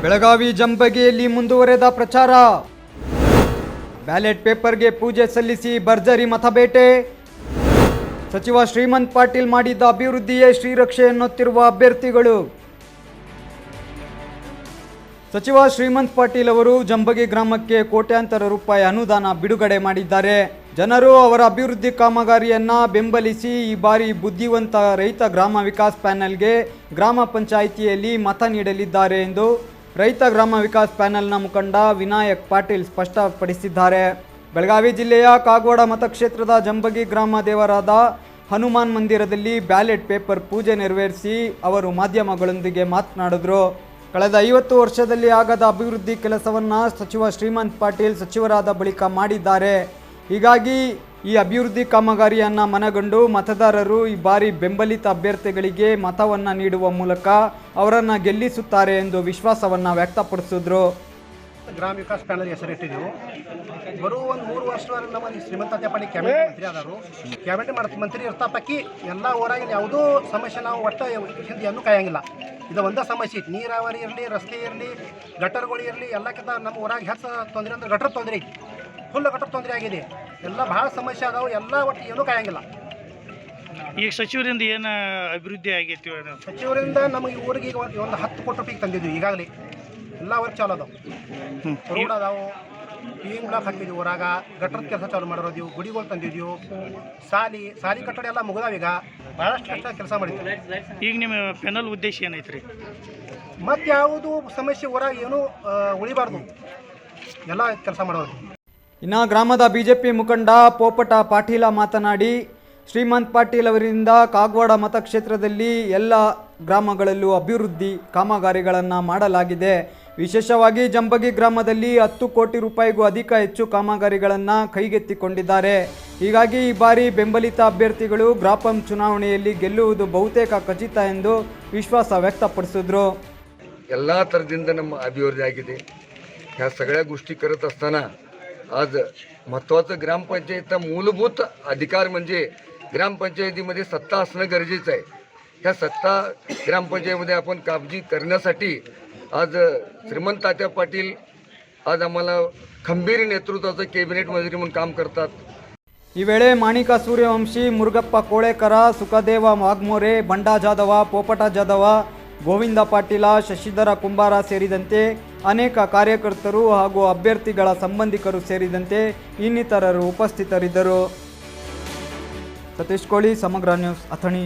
ಬೆಳಗಾವಿ ಜಂಬಗಿಯಲ್ಲಿ ಮುಂದುವರೆದ ಪ್ರಚಾರ. ಬ್ಯಾಲೆಟ್ ಪೇಪರ್ಗೆ ಪೂಜೆ ಸಲ್ಲಿಸಿ ಭರ್ಜರಿ ಮತಬೇಟೆ. ಸಚಿವ ಶ್ರೀಮಂತ್ ಪಾಟೀಲ್ ಮಾಡಿದ್ದ ಅಭಿವೃದ್ಧಿಯೇ ಶ್ರೀರಕ್ಷೆ ಎನ್ನುತ್ತಿರುವ ಅಭ್ಯರ್ಥಿಗಳು. ಸಚಿವ ಶ್ರೀಮಂತ್ ಪಾಟೀಲ್ ಅವರು ಜಂಬಗಿ ಗ್ರಾಮಕ್ಕೆ ಕೋಟ್ಯಾಂತರ ರೂಪಾಯಿ ಅನುದಾನ ಬಿಡುಗಡೆ ಮಾಡಿದ್ದಾರೆ. ಜನರು ಅವರ ಅಭಿವೃದ್ಧಿ ಕಾಮಗಾರಿಯನ್ನು ಬೆಂಬಲಿಸಿ ಈ ಬಾರಿ ಬುದ್ಧಿವಂತ ರೈತ ಗ್ರಾಮ ವಿಕಾಸ್ ಪ್ಯಾನೆಲ್ಗೆ ಗ್ರಾಮ ಪಂಚಾಯಿತಿಯಲ್ಲಿ ಮತ ನೀಡಲಿದ್ದಾರೆ ಎಂದು ರೈತ ಗ್ರಾಮ ವಿಕಾಸ್ ಪ್ಯಾನೆಲ್ನ ಮುಖಂಡ ವಿನಾಯಕ್ ಪಾಟೀಲ್ ಸ್ಪಷ್ಟಪಡಿಸಿದ್ದಾರೆ. ಬೆಳಗಾವಿ ಜಿಲ್ಲೆಯ ಕಾಗವಾಡ ಮತಕ್ಷೇತ್ರದ ಜಂಬಗಿ ಗ್ರಾಮ ದೇವರಾದ ಹನುಮಾನ್ ಮಂದಿರದಲ್ಲಿ ಬ್ಯಾಲೆಟ್ ಪೇಪರ್ ಪೂಜೆ ನೆರವೇರಿಸಿ ಅವರು ಮಾಧ್ಯಮಗಳೊಂದಿಗೆ ಮಾತನಾಡಿದರು. ಕಳೆದ 50 ವರ್ಷದಲ್ಲಿ ಆಗದ ಅಭಿವೃದ್ಧಿ ಕೆಲಸವನ್ನು ಸಚಿವ ಶ್ರೀಮಂತ್ ಪಾಟೀಲ್ ಸಚಿವರಾದ ಬಳಿಕ ಮಾಡಿದ್ದಾರೆ. ಹೀಗಾಗಿ ಈ ಅಭಿವೃದ್ಧಿ ಕಾಮಗಾರಿಯನ್ನು ಮನಗಂಡು ಮತದಾರರು ಈ ಬಾರಿ ಬೆಂಬಲಿತ ಅಭ್ಯರ್ಥಿಗಳಿಗೆ ಮತವನ್ನು ನೀಡುವ ಮೂಲಕ ಅವರನ್ನು ಗೆಲ್ಲಿಸುತ್ತಾರೆ ಎಂದು ವಿಶ್ವಾಸವನ್ನು ವ್ಯಕ್ತಪಡಿಸಿದ್ರು. ಗ್ರಾಮ ವಿಕಾಸ್ ಪ್ಯಾನಲ್ ಹೆಸರಿಟ್ಟಿದ್ದೆವು. ಬರುವ ಒಂದು 3 ವರ್ಷದವರೆಗೆ ನಮ್ಮ ಶ್ರೀಮಂತ ಪಾಟೀಲ್ ಕ್ಯಾಬಿನೆಟ್ ಮಂತ್ರಿ ಆದರು. ಕ್ಯಾಬಿನೆಟ್ ಮಂತ್ರಿ ಇರ್ತಾ ಪಕ್ಕಿ ಎಲ್ಲ ಊರಾಗಿನ ಯಾವುದೋ ಸಮಸ್ಯೆ ನಾವು ಒಟ್ಟು ಹಿಂದೆ ಏನೂ ಕಾಯಂಗಿಲ್ಲ. ಇದು ಒಂದೇ ಸಮಸ್ಯೆ ಐತಿ. ನೀರಾವರಿ ಇರಲಿ, ರಸ್ತೆ ಇರಲಿ, ಗಟರ್ಗಳು ಇರಲಿ, ಎಲ್ಲಕ್ಕಿಂತ ನಮ್ಮ ಊರಾಗ ಹೆಚ್ಚು ತೊಂದರೆ ಅಂದ್ರೆ ಗಟರ್ ತೊಂದರೆ ಐತಿ. ಫುಲ್ ಗಟರ್ ತೊಂದರೆ ಆಗಿದೆ. ಎಲ್ಲ ಭಾಳ ಸಮಸ್ಯೆ ಅದಾವೆ. ಎಲ್ಲ ಒಟ್ಟು ಏನೂ ಕಾಯಂಗಿಲ್ಲ. ಈಗ ಸಚಿವರಿಂದ ಏನು ಅಭಿವೃದ್ಧಿ ಆಗೈತಿ? ಸಚಿವರಿಂದ ನಮಗೆ ಊರಿಗೆ ಈಗ ಒಂದು 10 ಕೋಟಿ ರೂಪಾಯಿ ತಂದಿದ್ವಿ. ಈಗಾಗಲೇ ಎಲ್ಲ ವರ್ಕ್ ಚಾಲು ಅದಾವೆ. ರೋಡ್ ಅದಾವು, ಪೀಯಿಂಗ್ ಬ್ಲಾಕ್ ಹಾಕಿದ್ವಿ ಊರಾಗ, ಗಟ್ರದ ಕೆಲಸ ಚಾಲು ಮಾಡಿರೋದು, ಗುಡಿಗಳು ತಂದಿದ್ವು, ಸಾಲಿ ಕಟ್ಟಡ ಎಲ್ಲ ಮುಗಿದಾವ. ಈಗ ಭಾಳಷ್ಟು ಕಷ್ಟ ಕೆಲಸ ಮಾಡಿದ್ವಿ. ಈಗ ನಿಮ್ಮ ಪೆನಲ್ ಉದ್ದೇಶ ಏನೈತ್ರಿ? ಮತ್ತು ಯಾವುದು ಸಮಸ್ಯೆ ಊರಾಗ ಏನೂ ಉಳಿಬಾರ್ದು, ಎಲ್ಲ ಕೆಲಸ ಮಾಡೋದು. ಇನ್ನು ಗ್ರಾಮದ ಬಿಜೆಪಿ ಮುಖಂಡ ಪೋಪಟ ಪಾಟೀಲ ಮಾತನಾಡಿ, ಶ್ರೀಮಂತ್ ಪಾಟೀಲ್ ಅವರಿಂದ ಕಾಗವಾಡ ಮತಕ್ಷೇತ್ರದಲ್ಲಿ ಎಲ್ಲ ಗ್ರಾಮಗಳಲ್ಲೂ ಅಭಿವೃದ್ಧಿ ಕಾಮಗಾರಿಗಳನ್ನು ಮಾಡಲಾಗಿದೆ. ವಿಶೇಷವಾಗಿ ಜಂಬಗಿ ಗ್ರಾಮದಲ್ಲಿ 10 ಕೋಟಿ ರೂಪಾಯಿಗೂ ಹೆಚ್ಚು ಕಾಮಗಾರಿಗಳನ್ನು ಕೈಗೆತ್ತಿಕೊಂಡಿದ್ದಾರೆ. ಹೀಗಾಗಿ ಈ ಬಾರಿ ಬೆಂಬಲಿತ ಅಭ್ಯರ್ಥಿಗಳು ಗ್ರಾಪಂ ಚುನಾವಣೆಯಲ್ಲಿ ಗೆಲ್ಲುವುದು ಬಹುತೇಕ ಖಚಿತ ಎಂದು ವಿಶ್ವಾಸ ವ್ಯಕ್तपडिಸಿದ್ರು. ಎಲ್ಲ ಥರದಿಂದ ನಮ್ಮ अभिवृद्धी आಗಿದೆ. ह्या सगळ्या गोष्टी करत असताना आज महत्त्वाचं ग्रामपंचायतचा मूलभूत अधिकार म्हणजे ग्रामपंचायतीमध्ये सत्ता असणं गरजेचं आहे. ह्या सत्ता ग्रामपंचायतीमध्ये आपण काबजी करण्यासाठी आज श्रीमंत तात्या पाटील आज आम्हाला खंबीर नेतृत्वाचं कॅबिनेट मंत्री म्हणून काम करतात. ಈ ವೇಳೆ ಮಾಣಿಕ ಸೂರ್ಯವಂಶಿ, ಮುರುಗಪ್ಪ ಕೋಳೆಕರ, ಸುಖದೇವ ವಾಗ್ಮೋರೆ, ಬಂಡಾ ಜಾದವ, ಪೋಪಟ ಜಾದವ, ಗೋವಿಂದ ಪಾಟೀಲ, ಶಶಿಧರ ಕುಂಬಾರ ಸೇರಿದಂತೆ ಅನೇಕ ಕಾರ್ಯಕರ್ತರು ಹಾಗೂ ಅಭ್ಯರ್ಥಿಗಳ ಸಂಬಂಧಿಕರು ಸೇರಿದಂತೆ ಇನ್ನಿತರರು ಉಪಸ್ಥಿತರಿದ್ದರು. ಸತೀಶ್ ಕೋಳಿ, ಸಮಗ್ರ ನ್ಯೂಸ್, ಅಥಣಿ.